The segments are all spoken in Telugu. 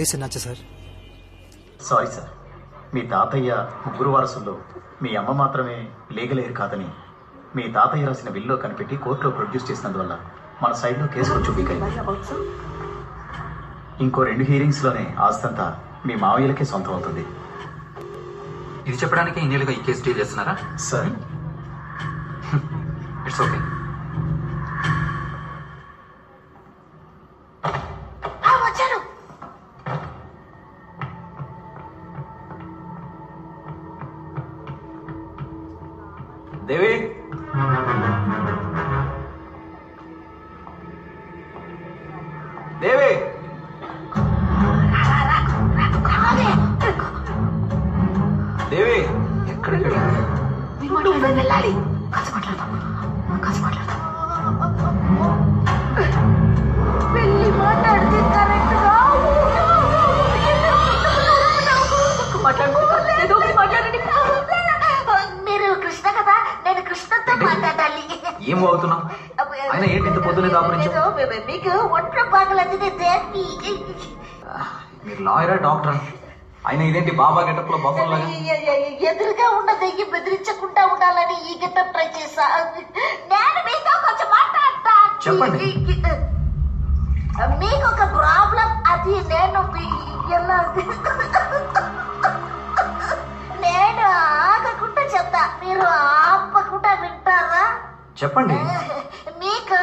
కేసు ఎన్నాச்சு సార్? సారీ సార్, మీ తాతయ్య ముగ్గురు వారసుల్లో మీ అమ్మ మాత్రమే లీగల్ ఎయిర్ కాదని మీ తాతయ్య రాసిన విల్లో కనిపెట్టి కోర్టులో ప్రొడ్యూస్ చేసినందువల్ల మన సైడ్లో కేసు కొంచెం వీక్ అయింది. ఇంకో 2 హీరింగ్స్లోనే ఆస్తంతా మీ మావయ్యలకే సొంతం అవుతుంది. ఇది చెప్పడానికి ఇన్నేళ్ళుగా ఈ కేసు డీల్ చేస్తున్నారా sir? It's okay. Devi, Devi, Devi, ఎక్కడికి వెళ్ళాలి? కాసి మాట్లాడదాం. వెళ్ళి మాట్లాడితే కరెక్ట్ గా మీరు కృష్ణ కదా, నేను కృష్ణతో మాట్లాడాలి. ఏం అవుతున్నావు? ఆయన ఏంటి ఇంత పొద్దునే దాపురించు? మీకు ఒంట్లో బాగలేదు. మీరు లాయరా డాక్టరా? ఆయన ఇదేంటి బాబా గెటప్ లో బఫర్ లాగా? ఎదురుగా ఉన్న దెయ్యం బెదిరించకుండా ఉండాలని ఈ గెటప్ ట్రై చేశా. నేను మీతో కొంచెం మాట్లాడతా. చెప్పండి. మీకు ఒక ప్రాబ్లం, అది నేను నేను ఆగకుండా చెప్తా, మీరు ఆపకుండా వింటారా? చెప్పండి. మీకు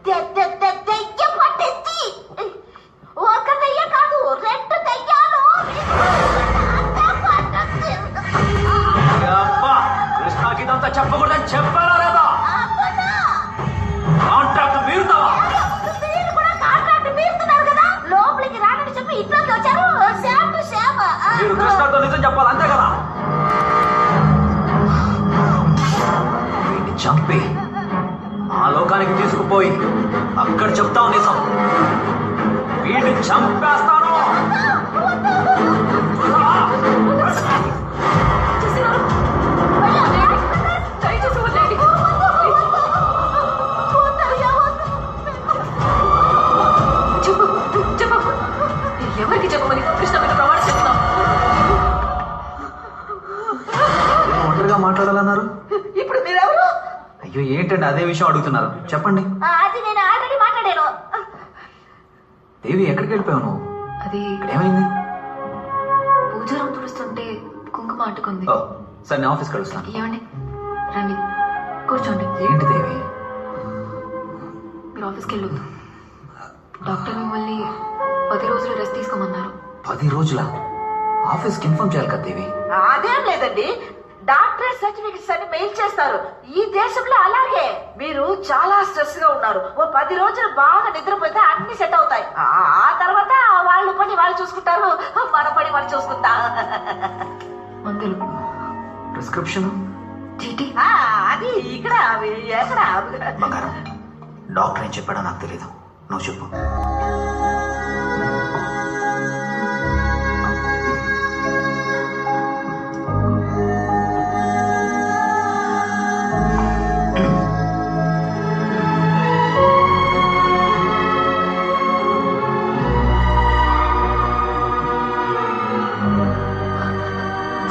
దెయ్యం పట్టింది. ఒక దెయ్యం కాదు, 2 దెయ్యాలు. కృష్ణకి ఇదంతా చెప్పకూడదని చెప్పారా లేదా? కాంట్రాక్ట్ మీరుతావా? మీరు కూడా కాంట్రాక్ట్ మీరుతున్నారు కదా. లోపలికి రానని చెప్పి ఇంట్లోకి వచ్చారు. శ్యామ మీరు కృష్ణతో నిజం చెప్పాలి, అంతే కదా? వీడిని చంపి ఆ లోకానికి తీసుకుపోయి అక్కడ చెప్తావు నిజం. వీడిని చంపేస్తాను. ఎవరికి చెప్పమని కృష్ణ మీద ప్రమాణం చెప్తాం. ఒంటరిగా మాట్లాడాలన్నారు. ఇప్పుడు మీరెవరు? అయ్యో ఏంటండి అదే విషయం అడుగుతున్నారు, చెప్పండి. అది నేను ఆల్రెడీ మాట్లాడాను. దేవి, ఎక్కడికి వెళ్ళిపోయావు నువ్వు? అది ఇక్కడ ఏమైంది? పూజారం తుడుస్తుంటే కుంకుమ అంటుకుంది. సరే, నేను ఆఫీస్కి కలుస్తాను. ఏమండి, రండి కూర్చోండి. ఏంటి దేవి? మీరు ఆఫీస్కి వెళ్ళొద్దు. డాక్టర్ మిమ్మల్ని 10 రోజులు రెస్ట్ తీసుకోమన్నారు. 10 రోజుల? ఆఫీస్కి ఇన్ఫార్మ్ చేయాలి కదా దేవి. అదేం లేదండి, డాక్టరేట్ సర్టిఫికెట్స్ అని మెయిల్ చేస్తారు. ఈ దేశంలో అలాగే. మీరు చాలా స్ట్రెస్ గా ఉన్నారు. ఓ 10 రోజులు బాగా నిద్రపోతే అన్ని సెట్ అవుతాయి. ఆ తర్వాత వాళ్ళు పని వాళ్ళు చూసుకుంటారు, మన పని మనం చూసుకుంటా. మందులు, ప్రిస్క్రిప్షన్, చీటీ. అది ఇక్కడ ఎక్కడ? బంగారం, డాక్టర్ ఏం చెప్పాడో నాకు తెలీదు, నువ్వు చెప్పు.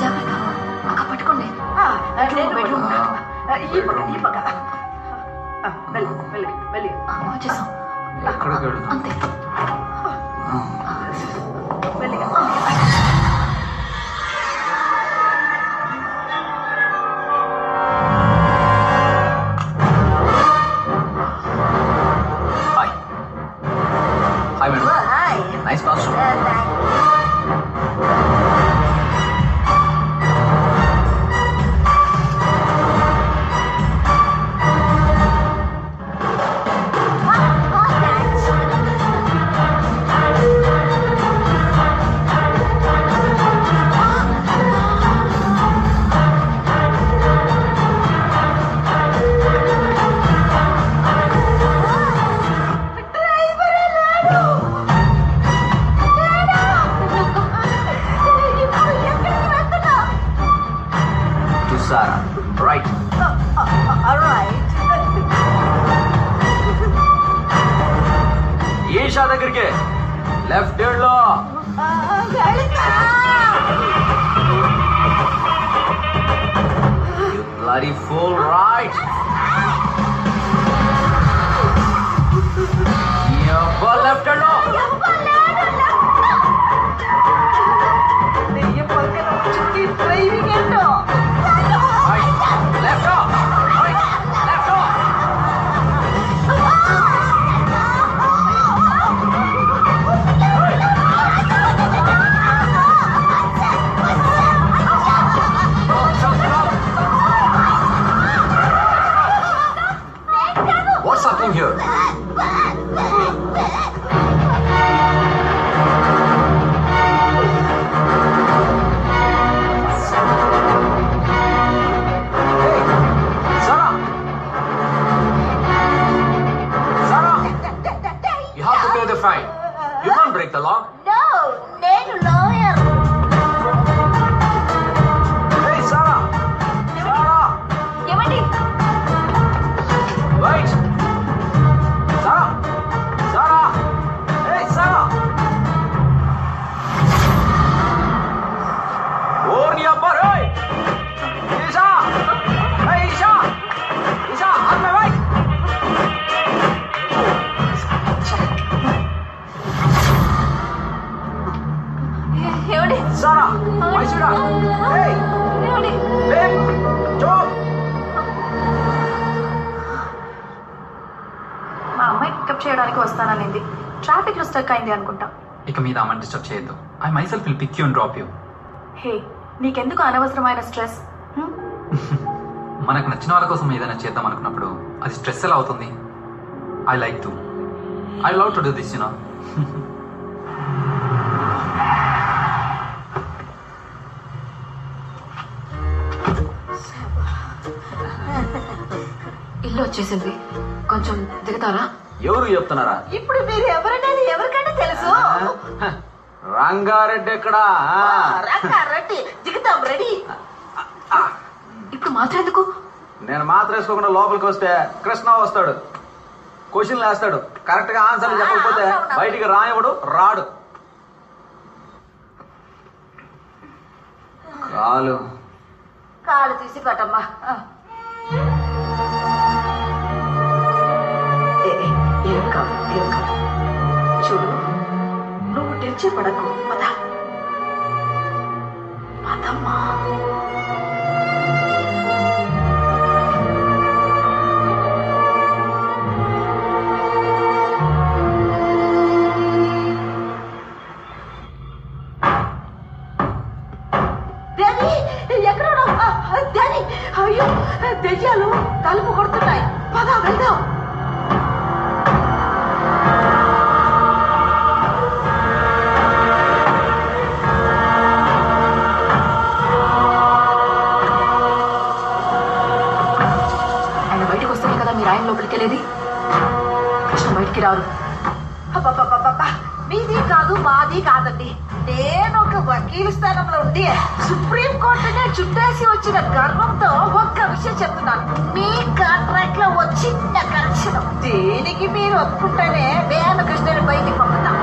జాగ్రత్త, అక్క పట్టుకోండి. ఈ పక్క వెళ్ళి వచ్చేసాం. ఎక్కడికి వెళ్తాం? అంతే. వెళ్ళి. Hi. Hi madam. Nice costume. Sarah, right? All right. Isha దగ్గరికి లెఫ్ట్ లో You bloody fool, right? Your left hand no. Driving ఏంటో Right. Left off. Right. Left off. What's happening here? Fine. You can't break the law. No నేను లాయర్ Hey, Sarah! Sarah! ఏమండి Wait! Sarah! Sarah! Hey, Sarah! Warn your butt, hey! Isha! Hey, Isha! Isha, on my way! ఏమండి Sarah! Why should I? Hey! ఏమండి Babe! Stop! మా అమ్మాయి పికప్ చేయడానికి వస్తాననింది. ట్రాఫిక్ లో స్టక్ అయింది అనుకుంటా. ఇక మీద అమ్మని డిస్టర్బ్ చేయొద్దు. I myself will pick you and drop you. Hey, నీకెందుకు అనవసరమైన స్ట్రెస్? మనకు నచ్చిన వాళ్ళ కోసం ఏదైనా చేద్దాం అనుకున్నప్పుడు అది స్ట్రెస్ ఎలా అవుతుంది? I like to. I love to do this, you know. ఇల్లు వచ్చేసింది, కొంచెం దిగుతారా? ఎవరు చెప్తున్నారా? ఇప్పుడు మీరు ఎవరనేది ఎవరికైనా తెలుసు రంగారెడ్డి ఎక్కడా? రంగారెడ్డి దిగుతాం రెడీ ఇప్పుడు మాత్రం ఎందుకు? నేను మాత్రం వేసుకోకుండా లోపలికి వస్తే కృష్ణ వస్తాడు, క్వశ్చన్లు వేస్తాడు. కరెక్ట్ గా ఆన్సర్లు చెప్పకపోతే బయటికి రానివ్వడు, రాడు. కాలు తీసి పట్టమ్మా ఏం కాదు చూడు, నువ్వు టెన్షన్ పడకు. పదమ్మా. అయ్యో దెయ్యాలు తలుపు కొడుతున్నాయి, పద వెళ్దాం. ఆయన బయటకు వస్తేనే కదా మీరు ఆయన లోపలికి వెళ్ళేది. కృష్ణ బయటికి రారు. అబ్బబ్బబ్బబ్బబ్బా, మీది కాదు మాది కాదండి. నేను ఒక వకీలు స్థానంలో ఉండి సుప్రీం కోర్టునే చుట్టేసి వచ్చిన గర్వంతో ఒక్క విషయం చెప్తున్నాను. మీ కాంట్రాక్ట్ లో చిన్న కరెక్షన్, దీనికి మీరు ఒప్పుకుంటేనే నేను కృష్ణని బయటికి పంపుతాం.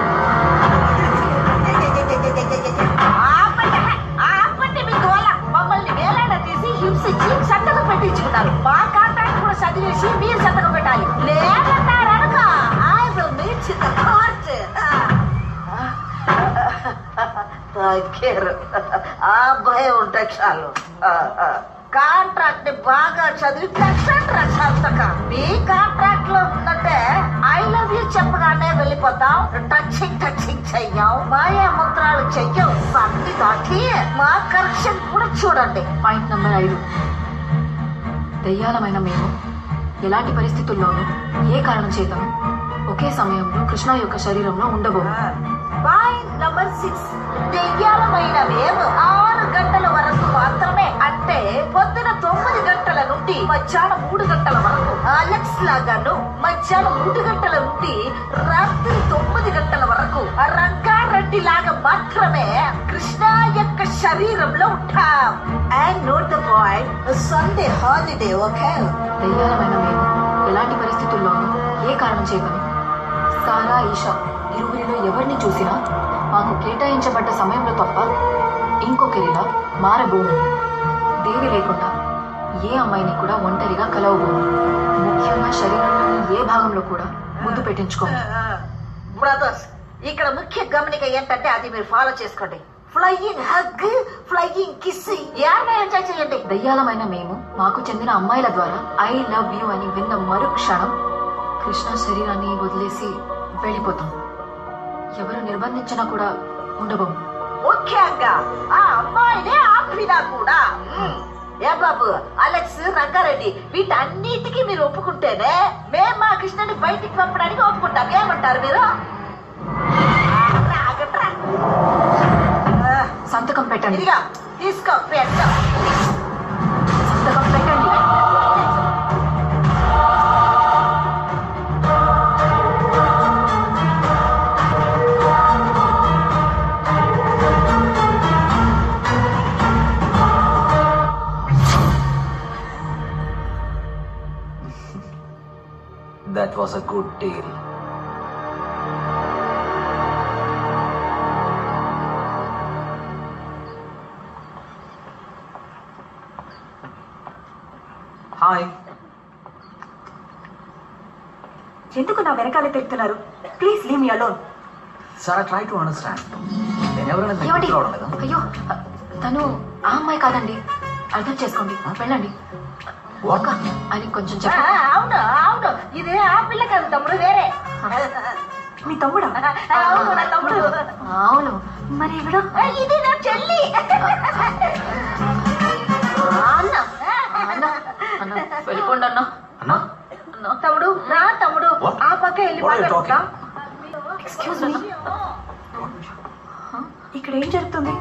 ఆపండి మీ గోల. మమ్మల్ని వేలైనా తీసి హింసించి సంతకం పెట్టించుకున్నారు. మా కాంట్రాక్ట్ కూడా చదివేసి మీరు సంతకం పెట్టాలి. లేదన్నారనుక I will meet in the court. ఆ భయం ఉంటే చాలు. కాంట్రాక్ట్ ని బాగా చదివి సంతకం. మీ కాంట్రాక్ట్ లో ఉందంటే ఐ లవ్ యూ చెప్పగానే వెళ్ళిపోతాం. టచింగ్ చెయ్యం, మాయా మంత్రాలు చెయ్యం. అన్ని దాటి మా కరెక్షన్ కూడా చూడండి. పాయింట్ నెంబర్ 5, దయ్యాలమైన మేము ఎలాంటి పరిస్థితుల్లోనూ ఏ కారణం చేతను ఒకే సమయంలో కృష్ణ యొక్క శరీరంలో ఉండబోము. పాయింట్ నెంబర్ 6, దెయ్యాలమైన మేము 6 గంటల వరకు మాత్రమే, అంటే పొద్దున 9 గంటల నుండి మధ్యాహ్నం 3 గంటల వరకు, అలెక్స్ లాగాను మధ్యాహ్నం 3 గంటల నుండి రాత్రి 9 గంటల వరకు రంగారెడ్డి లాగా మాత్రమే కృష్ణ యొక్క శరీరంలో ఉంటాం. And note the point, Sunday holiday. Okay, దయ్యాలమైన మేము ఎలాంటి పరిస్థితుల్లోనూ ఏ కారణం చేతను సారా, ఈషా ఇరువురిలో ఎవరిని చూసినా మాకు కేటాయించబడ్డ సమయంలో తప్ప ఇంకొకరిలా మారబోము. దేవి లేకుండా ఏ అమ్మాయిని కూడా ఒంటరిగా కలవబోము. ముఖ్యంగా శరీరంలోని ఏ భాగంలో కూడా ముద్దు పెట్టించుకోము. బ్రదర్స్, ఇక్కడ ముఖ్య గమనిక ఏంటంటే అది మీరు ఫాలో చేసుకోండి. Flying hug, flying kiss enjoy చేయండి. దయ్యాలమైన మేము మాకు చెందిన అమ్మాయిల ద్వారా ఐ లవ్ యూ అని విన్న మరుక్షణం కృష్ణ శరీరాన్ని వదిలేసి వెళ్ళిపోతాం. ఎవరు నిర్బంధించినా కూడా ఉండబోము. ముఖ్యంగా ఆ అమ్మాయినే ఆపినా కూడా. ఏ బాబు, అలెక్స్, రంగారెడ్డి వీటన్నిటికీ మీరు ఒప్పుకుంటేనే మేము మా కృష్ణని బయటికి పంపడానికి ఒప్పుకుంటాం. ఏమంటారు మీరు? సంతకం పెట్టండి. ఇదిగా తీసుకో, పెట్టు. సంతకం పెట్టండి. That was a good deal. Hi. ఎందుకు నా వెనకాలే తిరుగుతున్నారు? Please leave me alone. Sir, try to understand. నేను ఎవరైనా ఏమండి? రావడం లేదా? అయ్యో, తను ఆ అమ్మాయి కాదండి. అర్థం చేసుకోండి. వెళ్ళండి. What? అని కొంచెం ఆ, చెప్పండి. అవును అవును, ఇది ఆ పిల్ల కాదు తమ్ముడు, వేరే. మీ తమ్ముడా? అవును, నా తమ్ముడు. అవును. మరి ఎవడు? ఇది నా చెల్లి. అన్న, అన్న, అన్న, వెళ్ళిపోండి అన్న. అన్నా? తమ్ముడు రా, తమ్ముడు What? ఆ పక్క వెళ్ళి What are you మాట్లాడుతా. ఎక్స్క్యూజ్ మీ, ఇక్కడ ఏం జరుగుతుంది?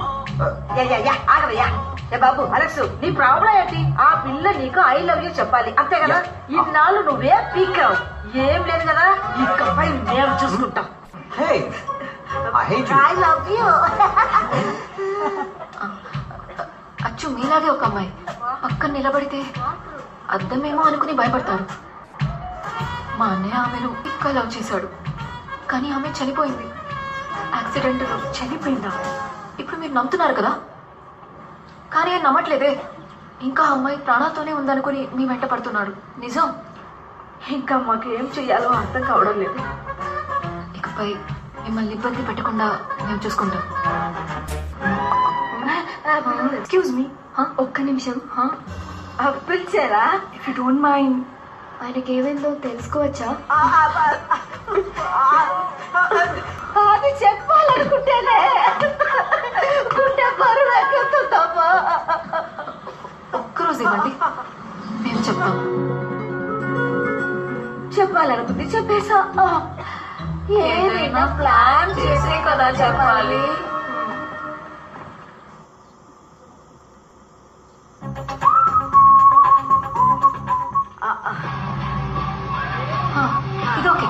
ఆగవయ్యా. ఏ బాబు, అలెక్స్, నీ ప్రాబ్లం ఏంటి? ఆ పిల్ల నీకు ఐ లవ్ యూ చెప్పాలి, అంతే కదా? ఇన్నాళ్ళు నువ్వే పీకావు, ఏం లేదు కదా. ఇకపై మేము చూసుకుంటాం. Hey, I hate you. I love you. అచ్చు మీలాగే ఒక అమ్మాయి పక్కన నిలబడితే అద్దమేమో అనుకుని భయపడతారు. మా అన్నయ్య ఆమెను ఇంకా లవ్ చేశాడు, కానీ ఆమె చనిపోయింది యాక్సిడెంట్లో. చనిపోయిందా? ఇప్పుడు మీరు నమ్ముతున్నారు కదా, కానీ ఆయన నమ్మట్లేదే. ఇంకా ఆ అమ్మాయి ప్రాణాలతోనే ఉందనుకుని మీ వెంట పడుతున్నాడు. నిజం. ఇంకా మాకు ఏం చెయ్యాలో అర్థం కావడం లేదు. ఇకపై మిమ్మల్ని ఇబ్బంది పెట్టకుండా మేము చూసుకుంటాం. ఎక్స్క్యూజ్ మీ, ఒక్క నిమిషం. పిలిచారా? ఇఫ్ యూ డోంట్ మైండ్, ఆయనకి ఏమైందో తెలుసుకోవచ్చా? అది చెప్పాలనుకుంటేనే గుండె బరువు ఎక్కుతుందమ్మా. ఒక్కరోజు ఇవ్వండి, మేము చెప్తాం. చెప్పాలనుకుంది చెప్పేసా. ఏదైనా ప్లాన్ చేసే కదా చెప్పాలి.